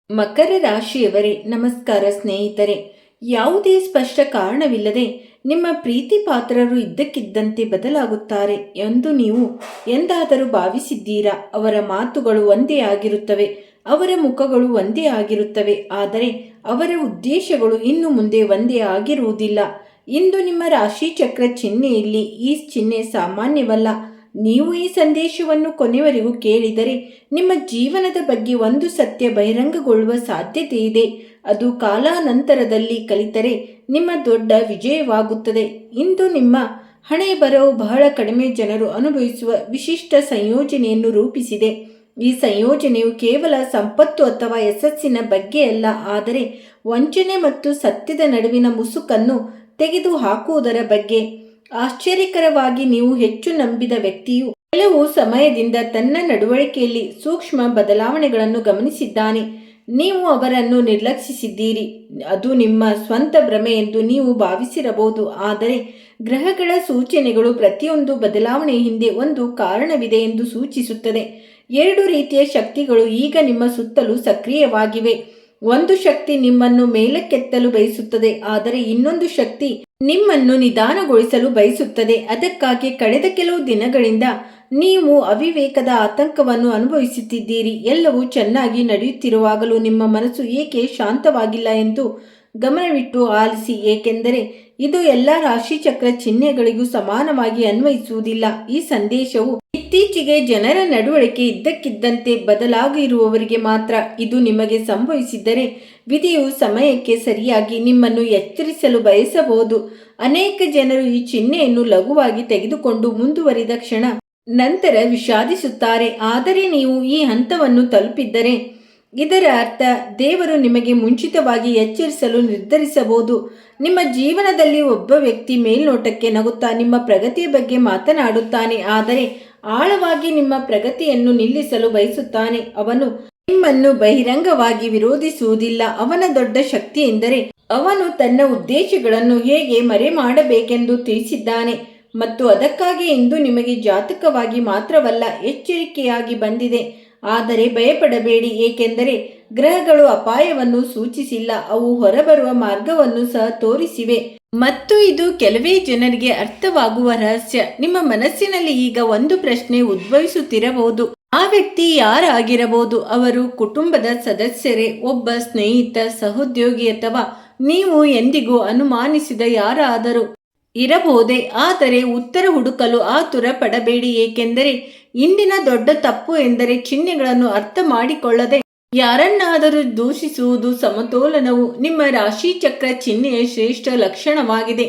ಮಕರ ರಾಶಿಯವರೇ ನಮಸ್ಕಾರ ಸ್ನೇಹಿತರೆ. ಯಾವುದೇ ಸ್ಪಷ್ಟ ಕಾರಣವಿಲ್ಲದೆ ನಿಮ್ಮ ಪ್ರೀತಿ ಪಾತ್ರರು ಇದ್ದಕ್ಕಿದ್ದಂತೆ ಬದಲಾಗುತ್ತಾರೆ ಎಂದು ನೀವು ಎಂದಾದರೂ ಭಾವಿಸಿದ್ದೀರಾ? ಅವರ ಮಾತುಗಳು ಒಂದೇ ಆಗಿರುತ್ತವೆ, ಅವರ ಮುಖಗಳು ಒಂದೇ ಆಗಿರುತ್ತವೆ, ಆದರೆ ಅವರ ಉದ್ದೇಶಗಳು ಇನ್ನು ಮುಂದೆ ಒಂದೇ ಆಗಿರುವುದಿಲ್ಲ. ಇಂದು ನಿಮ್ಮ ರಾಶಿ ಚಕ್ರ ಚಿಹ್ನೆಯಲ್ಲಿ ಈ ಚಿಹ್ನೆ ಸಾಮಾನ್ಯವಲ್ಲ. ನೀವು ಈ ಸಂದೇಶವನ್ನು ಕೊನೆವರೆಗೂ ಕೇಳಿದರೆ ನಿಮ್ಮ ಜೀವನದ ಬಗ್ಗೆ ಒಂದು ಸತ್ಯ ಬಹಿರಂಗಗೊಳ್ಳುವ ಸಾಧ್ಯತೆ ಇದೆ. ಅದು ಕಾಲಾನಂತರದಲ್ಲಿ ಕಲಿತರೆ ನಿಮ್ಮ ದೊಡ್ಡ ವಿಜಯವಾಗುತ್ತದೆ. ಇಂದು ನಿಮ್ಮ ಹಣೆ ಬರವು ಬಹಳ ಕಡಿಮೆ ಜನರು ಅನುಭವಿಸುವ ವಿಶಿಷ್ಟ ಸಂಯೋಜನೆಯನ್ನು ರೂಪಿಸಿದೆ. ಈ ಸಂಯೋಜನೆಯು ಕೇವಲ ಸಂಪತ್ತು ಅಥವಾ ಯಶಸ್ಸಿನ ಬಗ್ಗೆ ಅಲ್ಲ, ಆದರೆ ವಂಚನೆ ಮತ್ತು ಸತ್ಯದ ನಡುವಿನ ಮುಸುಕನ್ನು ತೆಗೆದು ಹಾಕುವುದರ ಬಗ್ಗೆ. ಆಶ್ಚರ್ಯಕರವಾಗಿ, ನೀವು ಹೆಚ್ಚು ನಂಬಿದ ವ್ಯಕ್ತಿಯು ಕೆಲವು ಸಮಯದಿಂದ ತನ್ನ ನಡವಳಿಕೆಯಲ್ಲಿ ಸೂಕ್ಷ್ಮ ಬದಲಾವಣೆಗಳನ್ನು ಗಮನಿಸಿದ್ದಾನೆ. ನೀವು ಅವರನ್ನು ನಿರ್ಲಕ್ಷಿಸಿದ್ದೀರಿ. ಅದು ನಿಮ್ಮ ಸ್ವಂತ ಭ್ರಮೆ ಎಂದು ನೀವು ಭಾವಿಸಿರಬಹುದು, ಆದರೆ ಗ್ರಹಗಳ ಸೂಚನೆಗಳು ಪ್ರತಿಯೊಂದು ಬದಲಾವಣೆಯ ಹಿಂದೆ ಒಂದು ಕಾರಣವಿದೆ ಎಂದು ಸೂಚಿಸುತ್ತದೆ. ಎರಡು ರೀತಿಯ ಶಕ್ತಿಗಳು ಈಗ ನಿಮ್ಮ ಸುತ್ತಲೂ ಸಕ್ರಿಯವಾಗಿವೆ. ಒಂದು ಶಕ್ತಿ ನಿಮ್ಮನ್ನು ಮೇಲಕ್ಕೆತ್ತಲು ಬಯಸುತ್ತದೆ, ಆದರೆ ಇನ್ನೊಂದು ಶಕ್ತಿ ನಿಮ್ಮನ್ನು ನಿಧಾನಗೊಳಿಸಲು ಬಯಸುತ್ತದೆ. ಅದಕ್ಕಾಗಿ ಕಳೆದ ಕೆಲವು ದಿನಗಳಿಂದ ನೀವು ಅವಿವೇಕದ ಆತಂಕವನ್ನು ಅನುಭವಿಸುತ್ತಿದ್ದೀರಿ. ಎಲ್ಲವೂ ಚೆನ್ನಾಗಿ ನಡೆಯುತ್ತಿರುವಾಗಲೂ ನಿಮ್ಮ ಮನಸ್ಸು ಏಕೆ ಶಾಂತವಾಗಿಲ್ಲ ಎಂದು ಗಮನವಿಟ್ಟು ಆಲಿಸಿ, ಏಕೆಂದರೆ ಇದು ಎಲ್ಲ ರಾಶಿಚಕ್ರ ಚಿಹ್ನೆಗಳಿಗೂ ಸಮಾನವಾಗಿ ಅನ್ವಯಿಸುವುದಿಲ್ಲ. ಈ ಸಂದೇಶವು ಇತ್ತೀಚೆಗೆ ಜನರ ನಡವಳಿಕೆ ಇದ್ದಕ್ಕಿದ್ದಂತೆ ಬದಲಾಗಿರುವವರಿಗೆ ಮಾತ್ರ. ಇದು ನಿಮಗೆ ಸಂಭವಿಸಿದ್ದರೆ ವಿಧಿಯು ಸಮಯಕ್ಕೆ ಸರಿಯಾಗಿ ನಿಮ್ಮನ್ನು ಎಚ್ಚರಿಸಲು ಬಯಸಬಹುದು. ಅನೇಕ ಜನರು ಈ ಚಿಹ್ನೆಯನ್ನು ಲಘುವಾಗಿ ತೆಗೆದುಕೊಂಡು ಮುಂದುವರಿದ ಕ್ಷಣ ನಂತರ ವಿಷಾದಿಸುತ್ತಾರೆ. ಆದರೆ ನೀವು ಈ ಹಂತವನ್ನು ತಲುಪಿದ್ದರೆ ಇದರ ಅರ್ಥ ದೇವರು ನಿಮಗೆ ಮುಂಚಿತವಾಗಿ ಎಚ್ಚರಿಸಲು ನಿರ್ಧರಿಸಬಹುದು. ನಿಮ್ಮ ಜೀವನದಲ್ಲಿ ಒಬ್ಬ ವ್ಯಕ್ತಿ ಮೇಲ್ನೋಟಕ್ಕೆ ನಗುತ್ತಾ ನಿಮ್ಮ ಪ್ರಗತಿಯ ಬಗ್ಗೆ ಮಾತನಾಡುತ್ತಾನೆ, ಆದರೆ ಆಳವಾಗಿ ನಿಮ್ಮ ಪ್ರಗತಿಯನ್ನು ನಿಲ್ಲಿಸಲು ಬಯಸುತ್ತಾನೆ. ಅವನು ನಿಮ್ಮನ್ನು ಬಹಿರಂಗವಾಗಿ ವಿರೋಧಿಸುವುದಿಲ್ಲ. ಅವನ ದೊಡ್ಡ ಶಕ್ತಿ ಎಂದರೆ ಅವನು ತನ್ನ ಉದ್ದೇಶಗಳನ್ನು ಹೇಗೆ ಮರೆ ಮಾಡಬೇಕೆಂದು ತಿಳಿಸಿದ್ದಾನೆ, ಮತ್ತು ಅದಕ್ಕಾಗಿ ಇಂದು ನಿಮಗೆ ಜಾತಕವಾಗಿ ಮಾತ್ರವಲ್ಲ ಎಚ್ಚರಿಕೆಯಾಗಿ ಬಂದಿದೆ. ಆದರೆ ಭಯಪಡಬೇಡಿ, ಏಕೆಂದರೆ ಗ್ರಹಗಳು ಅಪಾಯವನ್ನು ಸೂಚಿಸಿಲ್ಲ, ಅವು ಹೊರಬರುವ ಮಾರ್ಗವನ್ನು ಸಹ ತೋರಿಸಿವೆ. ಮತ್ತು ಇದು ಕೆಲವೇ ಜನರಿಗೆ ಅರ್ಥವಾಗುವ ರಹಸ್ಯ. ನಿಮ್ಮ ಮನಸ್ಸಿನಲ್ಲಿ ಈಗ ಒಂದು ಪ್ರಶ್ನೆ ಉದ್ಭವಿಸುತ್ತಿರಬಹುದು. ಆ ವ್ಯಕ್ತಿ ಯಾರಾಗಿರಬಹುದು? ಅವರು ಕುಟುಂಬದ ಸದಸ್ಯರೇ, ಒಬ್ಬ ಸ್ನೇಹಿತ, ಸಹೋದ್ಯೋಗಿ, ಅಥವಾ ನೀವು ಎಂದಿಗೂ ಅನುಮಾನಿಸಿದ ಯಾರಾದರೂ ಇರಬಹುದೇ? ಆದರೆ ಉತ್ತರ ಹುಡುಕಲು ಆತುರ ಪಡಬೇಡಿ, ಏಕೆಂದರೆ ಇಂದಿನ ದೊಡ್ಡ ತಪ್ಪು ಎಂದರೆ ಚಿಹ್ನೆಗಳನ್ನು ಅರ್ಥ ಮಾಡಿಕೊಳ್ಳದೆ ಯಾರನ್ನಾದರೂ ದೂಷಿಸುವುದು. ಸಮತೋಲನವು ನಿಮ್ಮ ರಾಶಿ ಚಕ್ರ ಚಿಹ್ನೆಯ ಶ್ರೇಷ್ಠ ಲಕ್ಷಣವಾಗಿದೆ,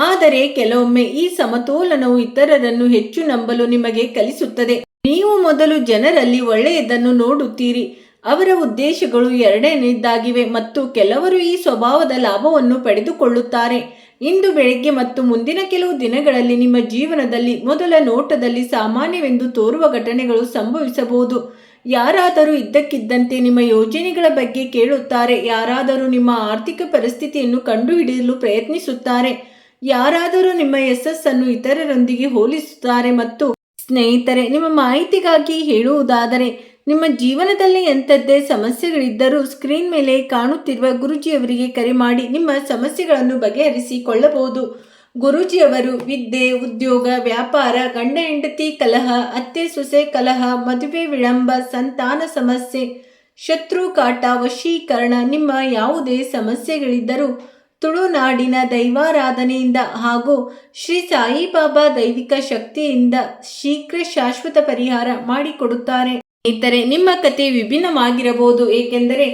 ಆದರೆ ಕೆಲವೊಮ್ಮೆ ಈ ಸಮತೋಲನವು ಇತರರನ್ನು ಹೆಚ್ಚು ನಂಬಲು ನಿಮಗೆ ಕಲಿಸುತ್ತದೆ. ನೀವು ಮೊದಲು ಜನರಲ್ಲಿ ಒಳ್ಳೆಯದನ್ನು ನೋಡುತ್ತೀರಿ, ಅವರ ಉದ್ದೇಶಗಳು ಎರಡನೇದಾಗಿವೆ, ಮತ್ತು ಕೆಲವರು ಈ ಸ್ವಭಾವದ ಲಾಭವನ್ನು ಪಡೆದುಕೊಳ್ಳುತ್ತಾರೆ. ಇಂದು ಬೆಳಗ್ಗೆ ಮತ್ತು ಮುಂದಿನ ಕೆಲವು ದಿನಗಳಲ್ಲಿ ನಿಮ್ಮ ಜೀವನದಲ್ಲಿ ಮೊದಲ ನೋಟದಲ್ಲಿ ಸಾಮಾನ್ಯವೆಂದು ತೋರುವ ಘಟನೆಗಳು ಸಂಭವಿಸಬಹುದು. ಯಾರಾದರೂ ಇದ್ದಕ್ಕಿದ್ದಂತೆ ನಿಮ್ಮ ಯೋಜನೆಗಳ ಬಗ್ಗೆ ಕೇಳುತ್ತಾರೆ, ಯಾರಾದರೂ ನಿಮ್ಮ ಆರ್ಥಿಕ ಪರಿಸ್ಥಿತಿಯನ್ನು ಕಂಡುಹಿಡಿಯಲು ಪ್ರಯತ್ನಿಸುತ್ತಾರೆ, ಯಾರಾದರೂ ನಿಮ್ಮ ಯಶಸ್ಸನ್ನು ಇತರರೊಂದಿಗೆ ಹೋಲಿಸುತ್ತಾರೆ. ಮತ್ತು ಸ್ನೇಹಿತರೆ, ನಿಮ್ಮ ಮಾಹಿತಿಗಾಗಿ ಹೇಳುವುದಾದರೆ, ನಿಮ್ಮ ಜೀವನದಲ್ಲಿ ಎಂಥದ್ದೇ ಸಮಸ್ಯೆಗಳಿದ್ದರೂ ಸ್ಕ್ರೀನ್ ಮೇಲೆ ಕಾಣುತ್ತಿರುವ ಗುರೂಜಿಯವರಿಗೆ ಕರೆ ಮಾಡಿ ನಿಮ್ಮ ಸಮಸ್ಯೆಗಳನ್ನು ಬಗೆಹರಿಸಿಕೊಳ್ಳಬಹುದು. ಗುರೂಜಿಯವರು ವಿದ್ಯೆ, ಉದ್ಯೋಗ, ವ್ಯಾಪಾರ, ಗಂಡ ಹೆಂಡತಿ ಕಲಹ, ಅತ್ತೆ ಸೊಸೆ ಕಲಹ, ಮದುವೆ ವಿಳಂಬ, ಸಂತಾನ ಸಮಸ್ಯೆ, ಶತ್ರು ಕಾಟ, ವಶೀಕರಣ, ನಿಮ್ಮ ಯಾವುದೇ ಸಮಸ್ಯೆಗಳಿದ್ದರೂ ತುಳುನಾಡಿನ ದೈವಾರಾಧನೆಯಿಂದ ಹಾಗೂ ಶ್ರೀ ಸಾಯಿಬಾಬಾ ದೈವಿಕ ಶಕ್ತಿಯಿಂದ ಶೀಘ್ರ ಶಾಶ್ವತ ಪರಿಹಾರ ಮಾಡಿಕೊಡುತ್ತಾರೆ. ಸ್ನೇಹಿತರೆ, ನಿಮ್ಮ ಕತೆ ವಿಭಿನ್ನವಾಗಿರಬಹುದು, ಏಕೆಂದರೆ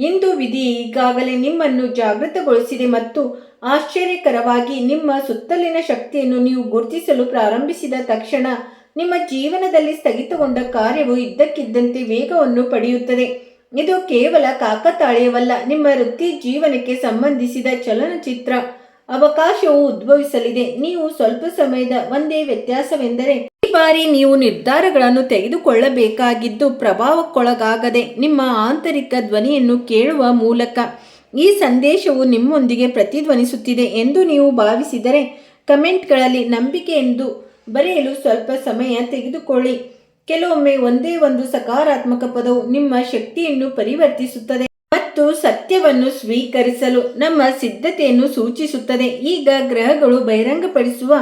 ಇಂದು ವಿಧಿ ಈಗಾಗಲೇ ನಿಮ್ಮನ್ನು ಜಾಗೃತಗೊಳಿಸಿದೆ ಮತ್ತು ಆಶ್ಚರ್ಯಕರವಾಗಿ ನಿಮ್ಮ ಸುತ್ತಲಿನ ಶಕ್ತಿಯನ್ನು ನೀವು ಗುರುತಿಸಲು ಪ್ರಾರಂಭಿಸಿದ ತಕ್ಷಣ ನಿಮ್ಮ ಜೀವನದಲ್ಲಿ ಸ್ಥಗಿತಗೊಂಡ ಕಾರ್ಯವು ಇದ್ದಕ್ಕಿದ್ದಂತೆ ವೇಗವನ್ನು ಪಡೆಯುತ್ತದೆ. ಇದು ಕೇವಲ ಕಾಕತಾಳೀಯವಲ್ಲ, ನಿಮ್ಮ ವೃತ್ತಿ ಜೀವನಕ್ಕೆ ಸಂಬಂಧಿಸಿದ ಚಲನಚಿತ್ರ ಅವಕಾಶವು ಉದ್ಭವಿಸಲಿದೆ. ನೀವು ಸ್ವಲ್ಪ ಸಮಯದ ಒಂದೇ ವ್ಯತ್ಯಾಸವೆಂದರೆ ಈ ಬಾರಿ ನೀವು ನಿರ್ಧಾರಗಳನ್ನು ತೆಗೆದುಕೊಳ್ಳಬೇಕಾಗಿದ್ದು ಪ್ರಭಾವಕ್ಕೊಳಗಾಗದೆ ನಿಮ್ಮ ಆಂತರಿಕ ಧ್ವನಿಯನ್ನು ಕೇಳುವ ಮೂಲಕ. ಈ ಸಂದೇಶವು ನಿಮ್ಮೊಂದಿಗೆ ಪ್ರತಿಧ್ವನಿಸುತ್ತಿದೆ ಎಂದು ನೀವು ಭಾವಿಸಿದರೆ ಕಮೆಂಟ್ಗಳಲ್ಲಿ ನಂಬಿಕೆ ಎಂದು ಬರೆಯಲು ಸ್ವಲ್ಪ ಸಮಯ ತೆಗೆದುಕೊಳ್ಳಿ. ಕೆಲವೊಮ್ಮೆ ಒಂದೇ ಒಂದು ಸಕಾರಾತ್ಮಕ ಪದವು ನಿಮ್ಮ ಶಕ್ತಿಯನ್ನು ಪರಿವರ್ತಿಸುತ್ತದೆ. ಮತ್ತು ಸತ್ಯವನ್ನು ಸ್ವೀಕರಿಸಲು ನಮ್ಮ ಸಿದ್ಧತೆಯನ್ನು ಸೂಚಿಸುತ್ತದೆ. ಈಗ ಗ್ರಹಗಳು ಬಹಿರಂಗಪಡಿಸುವ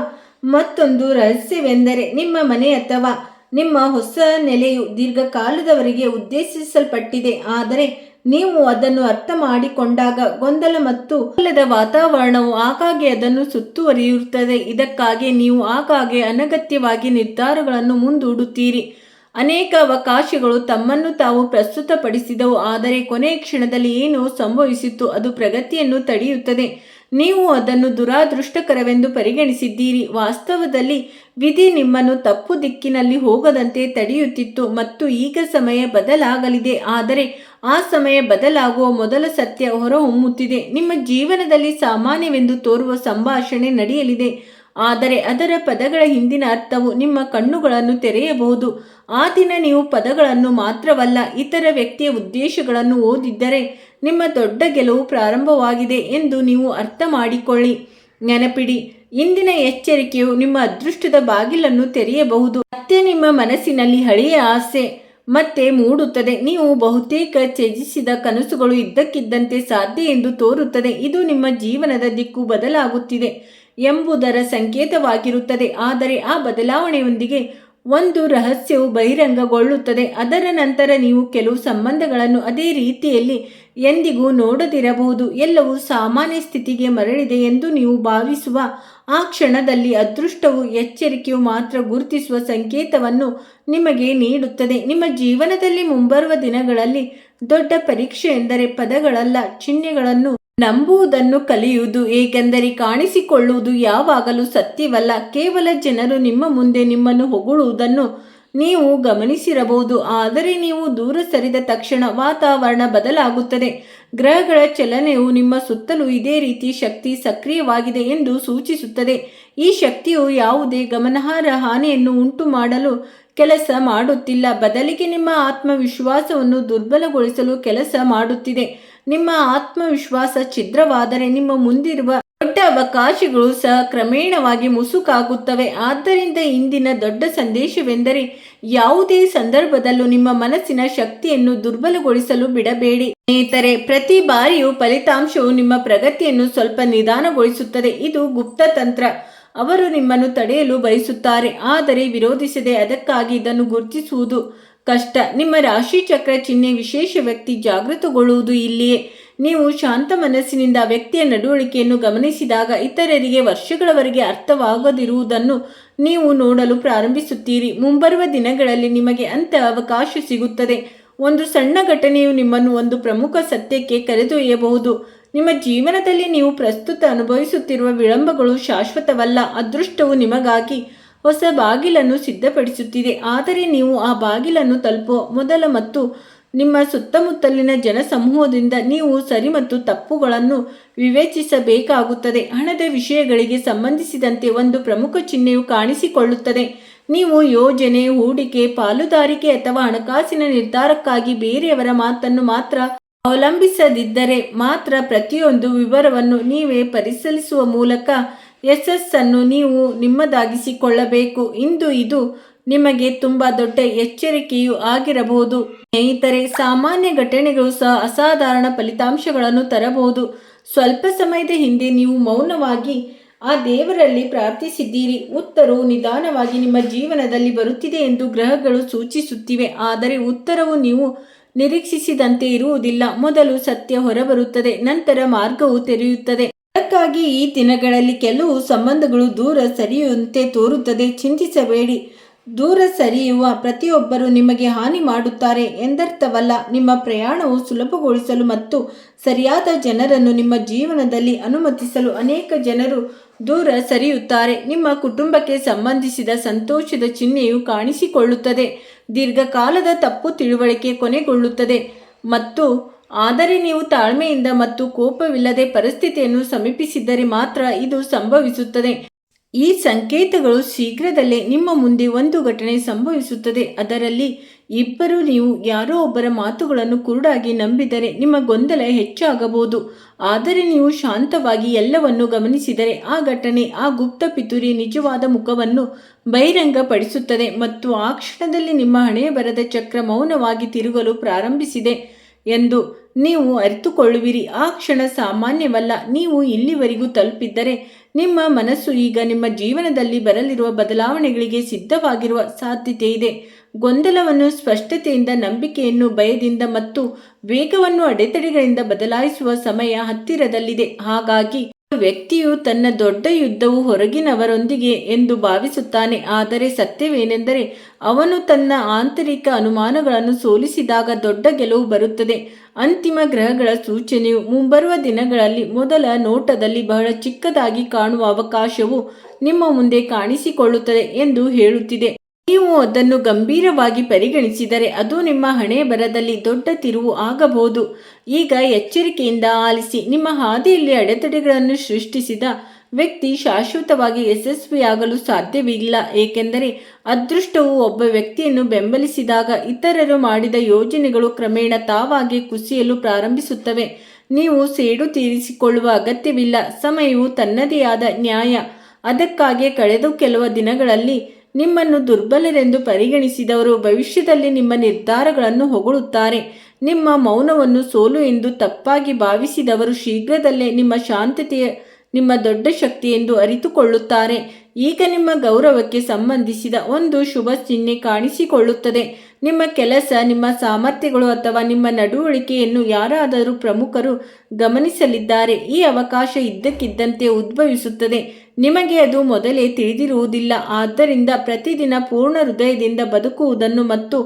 ಮತ್ತೊಂದು ರಹಸ್ಯವೆಂದರೆ ನಿಮ್ಮ ಮನೆ ಅಥವಾ ನಿಮ್ಮ ಹೊಸ ನೆಲೆಯು ದೀರ್ಘಕಾಲದವರೆಗೆ ಉದ್ದೇಶಿಸಲ್ಪಟ್ಟಿದೆ. ಆದರೆ ನೀವು ಅದನ್ನು ಅರ್ಥ ಮಾಡಿಕೊಂಡಾಗ ಗೊಂದಲ ಮತ್ತು ಗೊಂದಲದ ವಾತಾವರಣವು ಆಗಾಗ್ಗೆ ಅದನ್ನು ಸುತ್ತುವರಿಯುತ್ತದೆ. ಇದಕ್ಕಾಗಿ ನೀವು ಆಗಾಗ್ಗೆ ಅನಗತ್ಯವಾಗಿ ನಿರ್ಧಾರಗಳನ್ನು ಮುಂದೂಡುತ್ತೀರಿ. ಅನೇಕ ಅವಕಾಶಗಳು ತಮ್ಮನ್ನು ತಾವು ಪ್ರಸ್ತುತಪಡಿಸಿದವು, ಆದರೆ ಕೊನೆಯ ಕ್ಷಣದಲ್ಲಿ ಏನೋ ಸಂಭವಿಸಿತು, ಅದು ಪ್ರಗತಿಯನ್ನು ತಡೆಯುತ್ತದೆ. ನೀವು ಅದನ್ನು ದುರಾದೃಷ್ಟಕರವೆಂದು ಪರಿಗಣಿಸಿದ್ದೀರಿ. ವಾಸ್ತವದಲ್ಲಿ ವಿಧಿ ನಿಮ್ಮನ್ನು ತಪ್ಪು ದಿಕ್ಕಿನಲ್ಲಿ ಹೋಗದಂತೆ ತಡೆಯುತ್ತಿತ್ತು ಮತ್ತು ಈಗ ಸಮಯ ಬದಲಾಗಲಿದೆ. ಆದರೆ ಆ ಸಮಯ ಬದಲಾಗುವ ಮೊದಲ ಸತ್ಯ ಹೊರಹೊಮ್ಮುತ್ತಿದೆ. ನಿಮ್ಮ ಜೀವನದಲ್ಲಿ ಸಾಮಾನ್ಯವೆಂದು ತೋರುವ ಸಂಭಾಷಣೆ ನಡೆಯಲಿದೆ, ಆದರೆ ಅದರ ಪದಗಳ ಹಿಂದಿನ ಅರ್ಥವು ನಿಮ್ಮ ಕಣ್ಣುಗಳನ್ನು ತೆರೆಯಬಹುದು. ಆ ದಿನ ನೀವು ಪದಗಳನ್ನು ಮಾತ್ರವಲ್ಲ, ಇತರ ವ್ಯಕ್ತಿಯ ಉದ್ದೇಶಗಳನ್ನು ಓದಿದ್ದರೆ ನಿಮ್ಮ ದೊಡ್ಡ ಗೆಲುವು ಪ್ರಾರಂಭವಾಗಿದೆ ಎಂದು ನೀವು ಅರ್ಥ ಮಾಡಿಕೊಳ್ಳಿ. ನೆನಪಿಡಿ, ಇಂದಿನ ಎಚ್ಚರಿಕೆಯು ನಿಮ್ಮ ಅದೃಷ್ಟದ ಬಾಗಿಲನ್ನು ತೆರೆಯಬಹುದು. ಮತ್ತೆ ನಿಮ್ಮ ಮನಸ್ಸಿನಲ್ಲಿ ಹಳೆಯ ಆಸೆ ಮತ್ತೆ ಮೂಡುತ್ತದೆ. ನೀವು ಬಹುತೇಕ ತ್ಯಜಿಸಿದ ಕನಸುಗಳು ಇದ್ದಕ್ಕಿದ್ದಂತೆ ಸಾಧ್ಯ ಎಂದು ತೋರುತ್ತದೆ. ಇದು ನಿಮ್ಮ ಜೀವನದ ದಿಕ್ಕು ಬದಲಾಗುತ್ತಿದೆ ಎಂಬುದರ ಸಂಕೇತವಾಗಿರುತ್ತದೆ. ಆದರೆ ಆ ಬದಲಾವಣೆಯೊಂದಿಗೆ ಒಂದು ರಹಸ್ಯವು ಬಹಿರಂಗಗೊಳ್ಳುತ್ತದೆ. ಅದರ ನಂತರ ನೀವು ಕೆಲವು ಸಂಬಂಧಗಳನ್ನು ಅದೇ ರೀತಿಯಲ್ಲಿ ಎಂದಿಗೂ ನೋಡದಿರಬಹುದು. ಎಲ್ಲವೂ ಸಾಮಾನ್ಯ ಸ್ಥಿತಿಗೆ ಮರಳಿದೆ ಎಂದು ನೀವು ಭಾವಿಸುವ ಆ ಕ್ಷಣದಲ್ಲಿ ಅದೃಷ್ಟವು ಎಚ್ಚರಿಕೆಯು ಮಾತ್ರ ಗುರುತಿಸುವ ಸಂಕೇತವನ್ನು ನಿಮಗೆ ನೀಡುತ್ತದೆ. ನಿಮ್ಮ ಜೀವನದಲ್ಲಿ ಮುಂಬರುವ ದಿನಗಳಲ್ಲಿ ದೊಡ್ಡ ಪರೀಕ್ಷೆ ಎಂದರೆ ಪದಗಳಲ್ಲ, ಚಿಹ್ನೆಗಳನ್ನು ನಂಬುವುದನ್ನು ಕಲಿಯುವುದು. ಏಕೆಂದರೆ ಕಾಣಿಸಿಕೊಳ್ಳುವುದು ಯಾವಾಗಲೂ ಸತ್ಯವಲ್ಲ. ಕೇವಲ ಜನರು ನಿಮ್ಮ ಮುಂದೆ ನಿಮ್ಮನ್ನು ಹೊಗಳುವುದನ್ನು ನೀವು ಗಮನಿಸಿರಬಹುದು, ಆದರೆ ನೀವು ದೂರ ಸರಿದ ತಕ್ಷಣ ವಾತಾವರಣ ಬದಲಾಗುತ್ತದೆ. ಗ್ರಹಗಳ ಚಲನೆಯು ನಿಮ್ಮ ಸುತ್ತಲೂ ಇದೇ ರೀತಿ ಶಕ್ತಿ ಸಕ್ರಿಯವಾಗಿದೆ ಎಂದು ಸೂಚಿಸುತ್ತದೆ. ಈ ಶಕ್ತಿಯು ಯಾವುದೇ ಗಮನಾರ್ಹ ಹಾನಿಯನ್ನು ಉಂಟು ಮಾಡಲು ಕೆಲಸ ಮಾಡುತ್ತಿಲ್ಲ, ಬದಲಿಗೆ ನಿಮ್ಮ ಆತ್ಮವಿಶ್ವಾಸವನ್ನು ದುರ್ಬಲಗೊಳಿಸಲು ಕೆಲಸ ಮಾಡುತ್ತಿದೆ. ನಿಮ್ಮ ಆತ್ಮವಿಶ್ವಾಸ ಛಿದ್ರವಾದರೆ ನಿಮ್ಮ ಮುಂದಿರುವ ದೊಡ್ಡ ಅವಕಾಶಗಳು ಸಹ ಕ್ರಮೇಣವಾಗಿ ಮುಸುಕಾಗುತ್ತವೆ. ಆದ್ದರಿಂದ ಇಂದಿನ ದೊಡ್ಡ ಸಂದೇಶವೆಂದರೆ ಯಾವುದೇ ಸಂದರ್ಭದಲ್ಲೂ ನಿಮ್ಮ ಮನಸ್ಸಿನ ಶಕ್ತಿಯನ್ನು ದುರ್ಬಲಗೊಳಿಸಲು ಬಿಡಬೇಡಿ. ಸ್ನೇಹಿತರೆ, ಪ್ರತಿ ಬಾರಿಯೂ ಫಲಿತಾಂಶವು ನಿಮ್ಮ ಪ್ರಗತಿಯನ್ನು ಸ್ವಲ್ಪ ನಿಧಾನಗೊಳಿಸುತ್ತದೆ. ಇದು ಗುಪ್ತತಂತ್ರ. ಅವರು ನಿಮ್ಮನ್ನು ತಡೆಯಲು ಬಯಸುತ್ತಾರೆ, ಆದರೆ ವಿರೋಧಿಸದೆ. ಅದಕ್ಕಾಗಿ ಇದನ್ನು ಗುರುತಿಸುವುದು ಕಷ್ಟ. ನಿಮ್ಮ ರಾಶಿ ಚಕ್ರ ಚಿಹ್ನೆ ವಿಶೇಷ ವ್ಯಕ್ತಿ ಜಾಗೃತಗೊಳ್ಳುವುದು ಇಲ್ಲಿಯೇ. ನೀವು ಶಾಂತ ಮನಸ್ಸಿನಿಂದ ವ್ಯಕ್ತಿಯ ನಡವಳಿಕೆಯನ್ನು ಗಮನಿಸಿದಾಗ ಇತರರಿಗೆ ವರ್ಷಗಳವರೆಗೆ ಅರ್ಥವಾಗದಿರುವುದನ್ನು ನೀವು ನೋಡಲು ಪ್ರಾರಂಭಿಸುತ್ತೀರಿ. ಮುಂಬರುವ ದಿನಗಳಲ್ಲಿ ನಿಮಗೆ ಅಂಥ ಅವಕಾಶ ಸಿಗುತ್ತದೆ. ಒಂದು ಸಣ್ಣ ಘಟನೆಯು ನಿಮ್ಮನ್ನು ಒಂದು ಪ್ರಮುಖ ಸತ್ಯಕ್ಕೆ ಕರೆದೊಯ್ಯಬಹುದು. ನಿಮ್ಮ ಜೀವನದಲ್ಲಿ ನೀವು ಪ್ರಸ್ತುತ ಅನುಭವಿಸುತ್ತಿರುವ ವಿಳಂಬಗಳು ಶಾಶ್ವತವಲ್ಲ. ಅದೃಷ್ಟವು ನಿಮಗಾಗಿ ಹೊಸ ಬಾಗಿಲನ್ನು ಸಿದ್ಧಪಡಿಸುತ್ತಿದೆ, ಆದರೆ ನೀವು ಆ ಬಾಗಿಲನ್ನು ತಲುಪುವ ಮೊದಲ ಮತ್ತು ನಿಮ್ಮ ಸುತ್ತಮುತ್ತಲಿನ ಜನಸಮೂಹದಿಂದ ನೀವು ಸರಿ ಮತ್ತು ತಪ್ಪುಗಳನ್ನು ವಿವೇಚಿಸಬೇಕಾಗುತ್ತದೆ. ಹಣದ ವಿಷಯಗಳಿಗೆ ಸಂಬಂಧಿಸಿದಂತೆ ಒಂದು ಪ್ರಮುಖ ಚಿಹ್ನೆಯು ಕಾಣಿಸಿಕೊಳ್ಳುತ್ತದೆ. ನೀವು ಯೋಜನೆ, ಹೂಡಿಕೆ, ಪಾಲುದಾರಿಕೆ ಅಥವಾ ಹಣಕಾಸಿನ ನಿರ್ಧಾರಕ್ಕಾಗಿ ಬೇರೆಯವರ ಮಾತನ್ನು ಮಾತ್ರ ಅವಲಂಬಿಸದಿದ್ದರೆ ಮಾತ್ರ ಪ್ರತಿಯೊಂದು ವಿವರವನ್ನು ನೀವೇ ಪರಿಶೀಲಿಸುವ ಮೂಲಕ ಯಶಸ್ಸನ್ನು ನೀವು ನಿಮ್ಮದಾಗಿಸಿಕೊಳ್ಳಬೇಕು. ಇಂದು ಇದು ನಿಮಗೆ ತುಂಬಾ ದೊಡ್ಡ ಎಚ್ಚರಿಕೆಯೂ ಆಗಿರಬಹುದು. ಸ್ನೇಹಿತರೆ, ಸಾಮಾನ್ಯ ಘಟನೆಗಳು ಸಹ ಅಸಾಧಾರಣ ಫಲಿತಾಂಶಗಳನ್ನು ತರಬಹುದು. ಸ್ವಲ್ಪ ಸಮಯದ ಹಿಂದೆ ನೀವು ಮೌನವಾಗಿ ಆ ದೇವರಲ್ಲಿ ಪ್ರಾರ್ಥಿಸಿದ್ದೀರಿ. ಉತ್ತರವು ನಿಧಾನವಾಗಿ ನಿಮ್ಮ ಜೀವನದಲ್ಲಿ ಬರುತ್ತಿದೆ ಎಂದು ಗ್ರಹಗಳು ಸೂಚಿಸುತ್ತಿವೆ, ಆದರೆ ಉತ್ತರವು ನೀವು ನಿರೀಕ್ಷಿಸಿದಂತೆ ಇರುವುದಿಲ್ಲ. ಮೊದಲು ಸತ್ಯ ಹೊರಬರುತ್ತದೆ, ನಂತರ ಮಾರ್ಗವು ತೆರೆಯುತ್ತದೆ. ಅದಕ್ಕಾಗಿ ಈ ದಿನಗಳಲ್ಲಿ ಕೆಲವು ಸಂಬಂಧಗಳು ದೂರ ಸರಿಯುವಂತೆ ತೋರುತ್ತದೆ. ಚಿಂತಿಸಬೇಡಿ, ದೂರ ಸರಿಯುವ ಪ್ರತಿಯೊಬ್ಬರು ನಿಮಗೆ ಹಾನಿ ಮಾಡುತ್ತಾರೆ ಎಂದರ್ಥವಲ್ಲ. ನಿಮ್ಮ ಪ್ರಯಾಣವು ಸುಲಭಗೊಳಿಸಲು ಮತ್ತು ಸರಿಯಾದ ಜನರನ್ನು ನಿಮ್ಮ ಜೀವನದಲ್ಲಿ ಅನುಮತಿಸಲು ಅನೇಕ ಜನರು ದೂರ ಸರಿಯುತ್ತಾರೆ. ನಿಮ್ಮ ಕುಟುಂಬಕ್ಕೆ ಸಂಬಂಧಿಸಿದ ಸಂತೋಷದ ಚಿಹ್ನೆಯು ಕಾಣಿಸಿಕೊಳ್ಳುತ್ತದೆ. ದೀರ್ಘಕಾಲದ ತಪ್ಪು ತಿಳುವಳಿಕೆ ಕೊನೆಗೊಳ್ಳುತ್ತದೆ ಆದರೆ ನೀವು ತಾಳ್ಮೆಯಿಂದ ಮತ್ತು ಕೋಪವಿಲ್ಲದೆ ಪರಿಸ್ಥಿತಿಯನ್ನು ಸಮೀಪಿಸಿದರೆ ಮಾತ್ರ ಇದು ಸಂಭವಿಸುತ್ತದೆ. ಈ ಸಂಕೇತಗಳು ಶೀಘ್ರದಲ್ಲೇ ನಿಮ್ಮ ಮುಂದೆ ಒಂದು ಘಟನೆ ಸಂಭವಿಸುತ್ತದೆ. ಅದರಲ್ಲಿ ಇಬ್ಬರು ನೀವು ಯಾರೋ ಒಬ್ಬರ ಮಾತುಗಳನ್ನು ಕುರುಡಾಗಿ ನಂಬಿದರೆ ನಿಮ್ಮ ಗೊಂದಲ ಹೆಚ್ಚಾಗಬಹುದು. ಆದರೆ ನೀವು ಶಾಂತವಾಗಿ ಎಲ್ಲವನ್ನು ಗಮನಿಸಿದರೆ ಆ ಘಟನೆ ಆ ಗುಪ್ತ ಪಿತೂರಿಯ ನಿಜವಾದ ಮುಖವನ್ನು ಬಹಿರಂಗಪಡಿಸುತ್ತದೆ ಮತ್ತು ಆ ಕ್ಷಣದಲ್ಲಿ ನಿಮ್ಮ ಹಣೆಯ ಬರದ ಚಕ್ರ ಮೌನವಾಗಿ ತಿರುಗಲು ಪ್ರಾರಂಭಿಸಿದೆ ಎಂದು ನೀವು ಅರಿತುಕೊಳ್ಳುವಿರಿ. ಆ ಕ್ಷಣ ಸಾಮಾನ್ಯವಲ್ಲ. ನೀವು ಇಲ್ಲಿವರೆಗೂ ತಲುಪಿದ್ದರೆ ನಿಮ್ಮ ಮನಸ್ಸು ಈಗ ನಿಮ್ಮ ಜೀವನದಲ್ಲಿ ಬರಲಿರುವ ಬದಲಾವಣೆಗಳಿಗೆ ಸಿದ್ಧವಾಗಿರುವ ಸಾಧ್ಯತೆ ಇದೆ. ಗೊಂದಲವನ್ನು ಸ್ಪಷ್ಟತೆಯಿಂದ, ನಂಬಿಕೆಯನ್ನು ಭಯದಿಂದ ಮತ್ತು ವೇಗವನ್ನು ಅಡೆತಡೆಗಳಿಂದ ಬದಲಾಯಿಸುವ ಸಮಯ ಹತ್ತಿರದಲ್ಲಿದೆ. ಹಾಗಾಗಿ ವ್ಯಕ್ತಿಯು ತನ್ನ ದೊಡ್ಡ ಯುದ್ಧವು ಹೊರಗಿನವರೊಂದಿಗೆ ಎಂದು ಭಾವಿಸುತ್ತಾನೆ. ಆದರೆ ಸತ್ಯವೇನೆಂದರೆ ಅವನು ತನ್ನ ಆಂತರಿಕ ಅನುಮಾನಗಳನ್ನು ಸೋಲಿಸಿದಾಗ ದೊಡ್ಡ ಗೆಲುವು ಬರುತ್ತದೆ. ಅಂತಿಮ ಗ್ರಹಗಳ ಸೂಚನೆಯು ಮುಂಬರುವ ದಿನಗಳಲ್ಲಿ ಮೊದಲ ನೋಟದಲ್ಲಿ ಬಹಳ ಚಿಕ್ಕದಾಗಿ ಕಾಣುವ ಅವಕಾಶವು ನಿಮ್ಮ ಮುಂದೆ ಕಾಣಿಸಿಕೊಳ್ಳುತ್ತದೆ ಎಂದು ಹೇಳುತ್ತಿದೆ. ನೀವು ಅದನ್ನು ಗಂಭೀರವಾಗಿ ಪರಿಗಣಿಸಿದರೆ ಅದು ನಿಮ್ಮ ಹಣೆ ಬರದಲ್ಲಿ ದೊಡ್ಡ ತಿರುವು ಆಗಬಹುದು. ಈಗ ಎಚ್ಚರಿಕೆಯಿಂದ ಆಲಿಸಿ. ನಿಮ್ಮ ಹಾದಿಯಲ್ಲಿ ಅಡೆತಡೆಗಳನ್ನು ಸೃಷ್ಟಿಸಿದ ವ್ಯಕ್ತಿ ಶಾಶ್ವತವಾಗಿ ಯಶಸ್ವಿಯಾಗಲು ಸಾಧ್ಯವಿಲ್ಲ. ಏಕೆಂದರೆ ಅದೃಷ್ಟವು ಒಬ್ಬ ವ್ಯಕ್ತಿಯನ್ನು ಬೆಂಬಲಿಸಿದಾಗ ಇತರರು ಮಾಡಿದ ಯೋಜನೆಗಳು ಕ್ರಮೇಣ ತಾವಾಗೆ ಕುಸಿಯಲು ಪ್ರಾರಂಭಿಸುತ್ತವೆ. ನೀವು ಸೇಡು ತೀರಿಸಿಕೊಳ್ಳುವ ಅಗತ್ಯವಿಲ್ಲ. ಸಮಯವು ತನ್ನದೇ ಆದ ನ್ಯಾಯ. ಅದಕ್ಕಾಗಿ ಕಳೆದ ಕೆಲವು ದಿನಗಳಲ್ಲಿ ನಿಮ್ಮನ್ನು ದುರ್ಬಲರೆಂದು ಪರಿಗಣಿಸಿದವರು ಭವಿಷ್ಯದಲ್ಲಿ ನಿಮ್ಮ ನಿರ್ಧಾರಗಳನ್ನು ಹೊಗಳುತ್ತಾರೆ. ನಿಮ್ಮ ಮೌನವನ್ನು ಸೋಲು ಎಂದು ತಪ್ಪಾಗಿ ಭಾವಿಸಿದವರು ಶೀಘ್ರದಲ್ಲೇ ನಿಮ್ಮ ಶಾಂತತೆಯ ನಿಮ್ಮ ದೊಡ್ಡ ಶಕ್ತಿ ಎಂದು ಅರಿತುಕೊಳ್ಳುತ್ತಾರೆ. ಈಗ ನಿಮ್ಮ ಗೌರವಕ್ಕೆ ಸಂಬಂಧಿಸಿದ ಒಂದು ಶುಭ ಚಿಹ್ನೆ ಕಾಣಿಸಿಕೊಳ್ಳುತ್ತದೆ. ನಿಮ್ಮ ಕೆಲಸ, ನಿಮ್ಮ ಸಾಮರ್ಥ್ಯಗಳು ಅಥವಾ ನಿಮ್ಮ ನಡವಳಿಕೆಯನ್ನು ಯಾರಾದರೂ ಪ್ರಮುಖರು ಗಮನಿಸಲಿದ್ದಾರೆ. ಈ ಅವಕಾಶ ಇದ್ದಕ್ಕಿದ್ದಂತೆ ಉದ್ಭವಿಸುತ್ತದೆ. ನಿಮಗೆ ಅದು ಮೊದಲೇ ತಿಳಿದಿರುವುದಿಲ್ಲ. ಆದ್ದರಿಂದ ಪ್ರತಿದಿನ ಪೂರ್ಣ ಹೃದಯದಿಂದ ಬದುಕುವುದನ್ನು ಮತ್ತು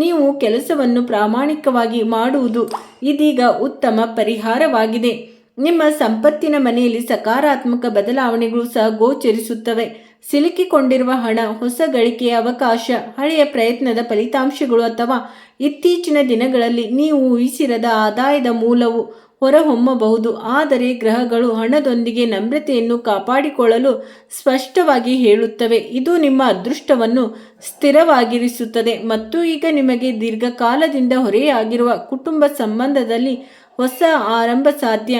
ನೀವು ಕೆಲಸವನ್ನು ಪ್ರಾಮಾಣಿಕವಾಗಿ ಮಾಡುವುದು ಇದೀಗ ಉತ್ತಮ ಪರಿಹಾರವಾಗಿದೆ. ನಿಮ್ಮ ಸಂಪತ್ತಿನ ಮನೆಯಲ್ಲಿ ಸಕಾರಾತ್ಮಕ ಬದಲಾವಣೆಗಳು ಸಹ ಗೋಚರಿಸುತ್ತವೆ. ಸಿಲುಕಿಕೊಂಡಿರುವ ಹಣ, ಹೊಸ ಗಳಿಕೆಯ ಅವಕಾಶ, ಹಳೆಯ ಪ್ರಯತ್ನದ ಫಲಿತಾಂಶಗಳು ಅಥವಾ ಇತ್ತೀಚಿನ ದಿನಗಳಲ್ಲಿ ನೀವು ಊಹಿಸಿರದ ಆದಾಯದ ಮೂಲವು ಹೊರಹೊಮ್ಮಬಹುದು. ಆದರೆ ಗ್ರಹಗಳು ಹಣದೊಂದಿಗೆ ನಮ್ರತೆಯನ್ನು ಕಾಪಾಡಿಕೊಳ್ಳಲು ಸ್ಪಷ್ಟವಾಗಿ ಹೇಳುತ್ತವೆ. ಇದು ನಿಮ್ಮ ಅದೃಷ್ಟವನ್ನು ಸ್ಥಿರವಾಗಿರಿಸುತ್ತದೆ ಮತ್ತು ಈಗ ನಿಮಗೆ ದೀರ್ಘಕಾಲದಿಂದ ಹೊರೆಯಾಗಿರುವ ಕುಟುಂಬ ಸಂಬಂಧದಲ್ಲಿ ಹೊಸ ಆರಂಭ ಸಾಧ್ಯ.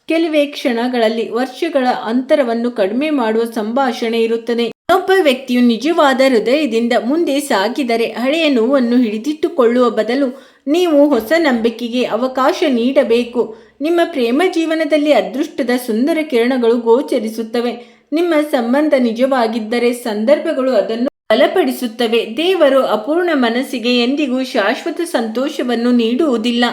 ಕೆಲವೇ ಕ್ಷಣಗಳಲ್ಲಿ ವರ್ಷಗಳ ಅಂತರವನ್ನು ಕಡಿಮೆ ಮಾಡುವ ಸಂಭಾಷಣೆ ಇರುತ್ತದೆ. ಇನ್ನೊಬ್ಬ ವ್ಯಕ್ತಿಯು ನಿಜವಾದ ಹೃದಯದಿಂದ ಮುಂದೆ ಸಾಗಿದರೆ ಹಳೆಯ ನೋವನ್ನು ಹಿಡಿದಿಟ್ಟುಕೊಳ್ಳುವ ಬದಲು ನೀವು ಹೊಸ ನಂಬಿಕೆಗೆ ಅವಕಾಶ ನೀಡಬೇಕು. ನಿಮ್ಮ ಪ್ರೇಮ ಜೀವನದಲ್ಲಿ ಅದೃಷ್ಟದ ಸುಂದರ ಕಿರಣಗಳು ಗೋಚರಿಸುತ್ತವೆ. ನಿಮ್ಮ ಸಂಬಂಧ ನಿಜವಾಗಿದ್ದರೆ ಸಂದರ್ಭಗಳು ಅದನ್ನು ಬಲಪಡಿಸುತ್ತವೆ. ದೇವರು ಅಪೂರ್ಣ ಮನಸ್ಸಿಗೆ ಎಂದಿಗೂ ಶಾಶ್ವತ ಸಂತೋಷವನ್ನು ನೀಡುವುದಿಲ್ಲ.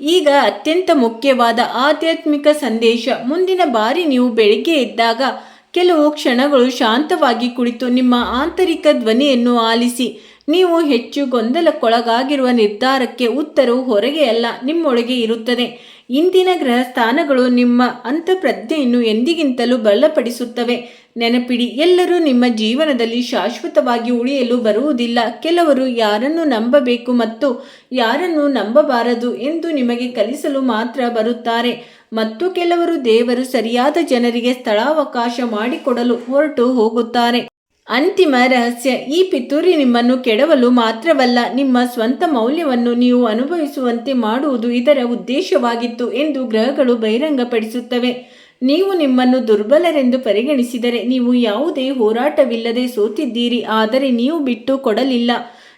ಈಗ ಅತ್ಯಂತ ಮುಖ್ಯವಾದ ಆಧ್ಯಾತ್ಮಿಕ ಸಂದೇಶ. ಮುಂದಿನ ಬಾರಿ ನೀವು ಬೆಳಿಗ್ಗೆ ಎದ್ದಾಗ ಕೆಲವು ಕ್ಷಣಗಳು ಶಾಂತವಾಗಿ ಕುಳಿತು ನಿಮ್ಮ ಆಂತರಿಕ ಧ್ವನಿಯನ್ನು ಆಲಿಸಿ. ನೀವು ಹೆಚ್ಚು ಗೊಂದಲಕ್ಕೊಳಗಾಗಿರುವ ನಿರ್ಧಾರಕ್ಕೆ ಉತ್ತರವು ಹೊರಗೆ ಅಲ್ಲ, ನಿಮ್ಮೊಳಗೆ ಇರುತ್ತದೆ. ಇಂದಿನ ಗ್ರಹ ಸ್ಥಾನಗಳು ನಿಮ್ಮ ಅಂತಃಪ್ರಜ್ಞೆಯನ್ನು ಎಂದಿಗಿಂತಲೂ ಬಲಪಡಿಸುತ್ತವೆ. ನೆನಪಿಡಿ, ಎಲ್ಲರೂ ನಿಮ್ಮ ಜೀವನದಲ್ಲಿ ಶಾಶ್ವತವಾಗಿ ಉಳಿಯಲು ಬರುವುದಿಲ್ಲ. ಕೆಲವರು ಯಾರನ್ನು ನಂಬಬೇಕು ಮತ್ತು ಯಾರನ್ನು ನಂಬಬಾರದು ಎಂದು ನಿಮಗೆ ಕಲಿಸಲು ಮಾತ್ರ ಬರುತ್ತಾರೆ ಮತ್ತು ಕೆಲವರು ದೇವರು ಸರಿಯಾದ ಜನರಿಗೆ ಸ್ಥಳಾವಕಾಶ ಮಾಡಿಕೊಡಲು ಹೊರಟು ಹೋಗುತ್ತಾರೆ. ಅಂತಿಮ ರಹಸ್ಯ. ಈ ಪಿತೂರಿ ನಿಮ್ಮನ್ನು ಕೆಡವಲು ಮಾತ್ರವಲ್ಲ, ನಿಮ್ಮ ಸ್ವಂತ ಮೌಲ್ಯವನ್ನು ನೀವು ಅನುಭವಿಸುವಂತೆ ಮಾಡುವುದು ಇದರ ಉದ್ದೇಶವಾಗಿತ್ತು ಎಂದು ಗ್ರಹಗಳು ಬಹಿರಂಗಪಡಿಸುತ್ತವೆ. ನೀವು ನಿಮ್ಮನ್ನು ದುರ್ಬಲರೆಂದು ಪರಿಗಣಿಸಿದರೆ ನೀವು ಯಾವುದೇ ಹೋರಾಟವಿಲ್ಲದೆ ಸೋತಿದ್ದೀರಿ. ಆದರೆ ನೀವು ಬಿಟ್ಟು ಕೊಡಲಿಲ್ಲ.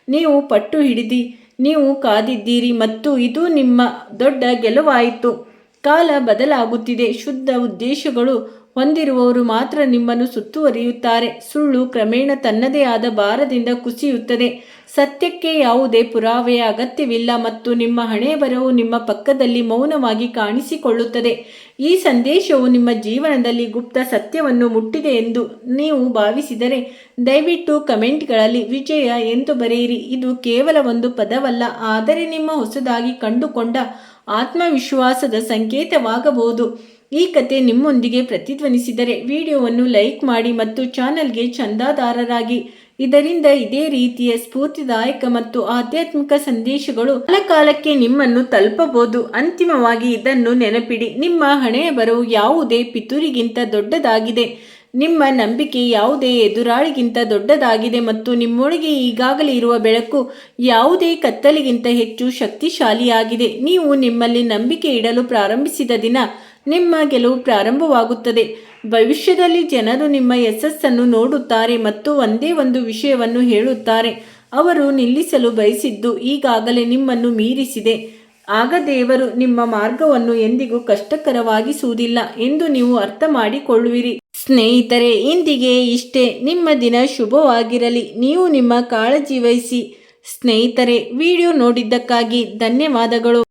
ನೀವು ಪಟ್ಟು ಹಿಡಿದಿ, ನೀವು ಕಾದಿದ್ದೀರಿ ಮತ್ತು ಇದು ನಿಮ್ಮ ದೊಡ್ಡ ಗೆಲುವಾಯಿತು. ಕಾಲ ಬದಲಾಗುತ್ತಿದೆ. ಶುದ್ಧ ಉದ್ದೇಶಗಳು ಹೊಂದಿರುವವರು ಮಾತ್ರ ನಿಮ್ಮನ್ನು ಸುತ್ತುವರಿಯುತ್ತಾರೆ. ಸುಳ್ಳು ಕ್ರಮೇಣ ತನ್ನದೇ ಆದ ಭಾರದಿಂದ ಕುಸಿಯುತ್ತದೆ. ಸತ್ಯಕ್ಕೆ ಯಾವುದೇ ಪುರಾವೆಯ ಅಗತ್ಯವಿಲ್ಲ ಮತ್ತು ನಿಮ್ಮ ಹಣೆಬರಹವು ನಿಮ್ಮ ಪಕ್ಕದಲ್ಲಿ ಮೌನವಾಗಿ ಕಾಣಿಸಿಕೊಳ್ಳುತ್ತದೆ. ಈ ಸಂದೇಶವು ನಿಮ್ಮ ಜೀವನದಲ್ಲಿ ಗುಪ್ತ ಸತ್ಯವನ್ನು ಮುಟ್ಟಿದೆ ಎಂದು ನೀವು ಭಾವಿಸಿದರೆ ದಯವಿಟ್ಟು ಕಮೆಂಟ್ಗಳಲ್ಲಿ ವಿಜಯ ಎಂದು ಬರೆಯಿರಿ. ಇದು ಕೇವಲ ಒಂದು ಪದವಲ್ಲ, ಆದರೆ ನಿಮ್ಮ ಹೊಸದಾಗಿ ಕಂಡುಕೊಂಡ ಆತ್ಮವಿಶ್ವಾಸದ ಸಂಕೇತವಾಗಬಹುದು. ಈ ಕತೆ ನಿಮ್ಮೊಂದಿಗೆ ಪ್ರತಿಧ್ವನಿಸಿದರೆ ವಿಡಿಯೋವನ್ನು ಲೈಕ್ ಮಾಡಿ ಮತ್ತು ಚಾನಲ್ಗೆ ಚಂದಾದಾರರಾಗಿ. ಇದರಿಂದ ಇದೇ ರೀತಿಯ ಸ್ಫೂರ್ತಿದಾಯಕ ಮತ್ತು ಆಧ್ಯಾತ್ಮಿಕ ಸಂದೇಶಗಳು ಕಾಲಕಾಲಕ್ಕೆ ನಿಮ್ಮನ್ನು ತಲುಪಬಹುದು. ಅಂತಿಮವಾಗಿ ಇದನ್ನು ನೆನಪಿಡಿ, ನಿಮ್ಮ ಹಣೆಯ ಬರವು ಯಾವುದೇ ಪಿತೂರಿಗಿಂತ ದೊಡ್ಡದಾಗಿದೆ. ನಿಮ್ಮ ನಂಬಿಕೆ ಯಾವುದೇ ಎದುರಾಳಿಗಿಂತ ದೊಡ್ಡದಾಗಿದೆ ಮತ್ತು ನಿಮ್ಮೊಳಗೆ ಈಗಾಗಲೇ ಇರುವ ಬೆಳಕು ಯಾವುದೇ ಕತ್ತಲಿಗಿಂತ ಹೆಚ್ಚು ಶಕ್ತಿಶಾಲಿಯಾಗಿದೆ. ನೀವು ನಿಮ್ಮಲ್ಲಿ ನಂಬಿಕೆ ಇಡಲು ಪ್ರಾರಂಭಿಸಿದ ದಿನ ನಿಮ್ಮ ಗೆಲುವು ಪ್ರಾರಂಭವಾಗುತ್ತದೆ. ಭವಿಷ್ಯದಲ್ಲಿ ಜನರು ನಿಮ್ಮ ಯಶಸ್ಸನ್ನು ನೋಡುತ್ತಾರೆ ಮತ್ತು ಒಂದೇ ಒಂದು ವಿಷಯವನ್ನು ಹೇಳುತ್ತಾರೆ: ಅವರು ನಿಲ್ಲಿಸಲು ಬಯಸಿದ್ದು ಈಗಾಗಲೇ ನಿಮ್ಮನ್ನು ಮೀರಿಸಿದೆ. ಆಗ ದೇವರು ನಿಮ್ಮ ಮಾರ್ಗವನ್ನು ಎಂದಿಗೂ ಕಷ್ಟಕರವಾಗಿಸುವುದಿಲ್ಲ ಎಂದು ನೀವು ಅರ್ಥ ಮಾಡಿಕೊಳ್ಳುವಿರಿ. ಸ್ನೇಹಿತರೆ, ಇಂದಿಗೆ ಇಷ್ಟೇ. ನಿಮ್ಮ ದಿನ ಶುಭವಾಗಿರಲಿ. ನೀವು ನಿಮ್ಮ ಕಾಳಜಿ ವಹಿಸಿ. ಸ್ನೇಹಿತರೆ, ವಿಡಿಯೋ ನೋಡಿದ್ದಕ್ಕಾಗಿ ಧನ್ಯವಾದಗಳು.